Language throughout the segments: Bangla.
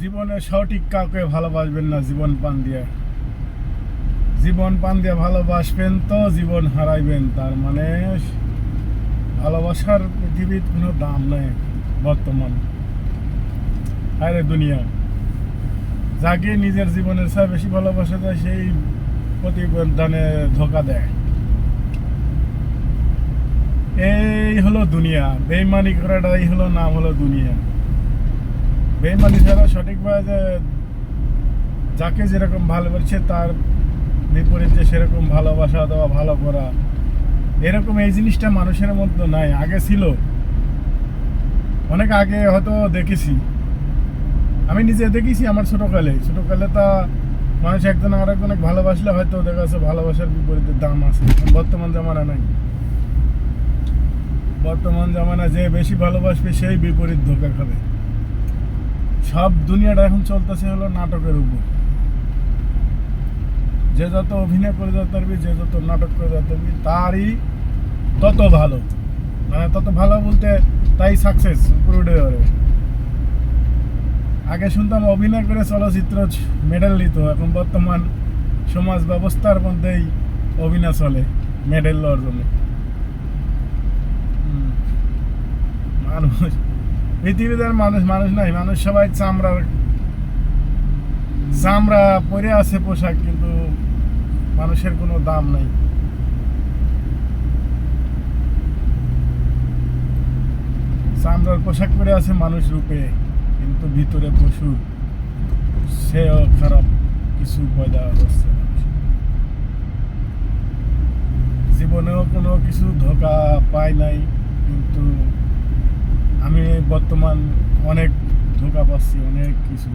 জীবনে সঠিক কাউকে ভালোবাসবেন না জীবন পান দিয়ে। জীবন পান দিয়ে ভালোবাসবেন তো জীবন হারাইবেন। তার মানে ভালোবাসার পৃথিবীর কোনো দাম নেই বর্তমান। আরে দুনিয়া যাকে নিজের জীবনের চেয়ে বেশি ভালোবাসা যায় সেই প্রতিবেদনে ধোকা দেয়। এই হলো দুনিয়া। বেইমানি করাটাই হলো নাম হলো দুনিয়া। বেইমানি ছাড়া সঠিকভাবে যাকে যেরকম ভালোবাসছে তার বিপরীতে সেরকম ভালোবাসা দেওয়া, ভালো করা, এরকম এই জিনিসটা মানুষের মধ্যে নাই। আগে ছিল, অনেক আগে হয়তো দেখেছি, আমি নিজে দেখেছি আমার ছোটকালে তা মানুষ একজন আর একজনকে ভালোবাসলে হয়তো দেখা যাচ্ছে ভালোবাসার বিপরীতে দাম আছে। বর্তমান জামানা নাই। বর্তমান জামানা যে বেশি ভালোবাসবে সেই বিপরীত ধোঁকা খাবে। সব দুনিয়াটা এখন চলতেছে হলো নাটকের উপর। যে যত অভিনয় করে যেতে পারবি, যে যত নাটক করে যেতে পারবি, তারই তত ভালো। মানে তত ভালো বলতে তাই সাকসেস উপরে উঠে যাবে। আগে শুনতাম অভিনয় করে চলচ্চিত্র মেডেল নিত, এখন বর্তমান সমাজ ব্যবস্থার মধ্যেই অভিনয় চলে মেডেল লওয়ার জন্য। মানুষ পৃথিবীতে মানুষ মানুষ নাই, মানুষ সবাই চামড়া পরে আছে পোশাক, কিন্তু মানুষের কোনো দাম নাই। চামড়ার পোশাক পরে আছে মানুষ রূপে, কিন্তু ভিতরে পশুর সেও খারাপ কিছু পয়দা হচ্ছে। জীবনেও কোনো কিছু ধোঁকা পাই নাই, কিন্তু আমি বর্তমান অনেক ধোঁকা পাচ্ছি। অনেক কিছু,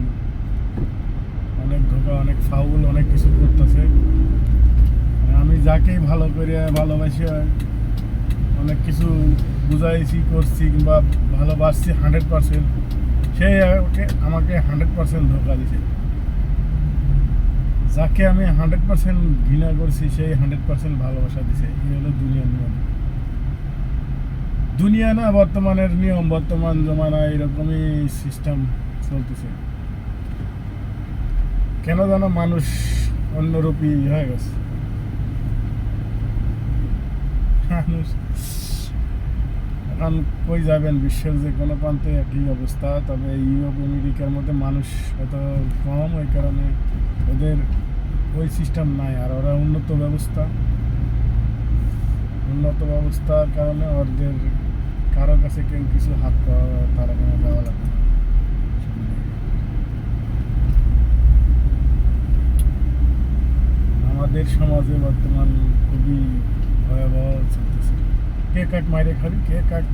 অনেক ধোঁকা, অনেক ফাউল, অনেক কিছু করতেছে। আমি যাকেই ভালো করে ভালোবাসি, অনেক কিছু বুঝাইছি, করছি কিংবা ভালোবাসছি 100%, সেই আমাকে 100% ধোঁকা দিছে। যাকে আমি 100% ঘৃণা করছি সেই 100% ভালোবাসা দিছে। এই হলো দুনিয়ার নিয়ম। দুনিয়া না বর্তমানের নিয়ম, বর্তমান জমানায় এরকমই সিস্টেম চলতেছে। কেন যেন মানুষ অন্যরূপী হয়ে গেছে। মানুষ এখন কই যাবেন, বিশ্বের যে কোনো প্রান্তে একই অবস্থা। তবে ইউরোপ আমেরিকার মধ্যে মানুষ এত কম, ওই কারণে ওদের ওই সিস্টেম নাই। আর ওরা উন্নত ব্যবস্থার কারণে ওদের কারো কাছে কেউ কিছু হাত তারা কেন দেওয়া লাগে না। আমাদের সমাজে বর্তমান খুবই ভয়াবহ চলতেছে। কে কাক মাইরে খাবি, কে কাক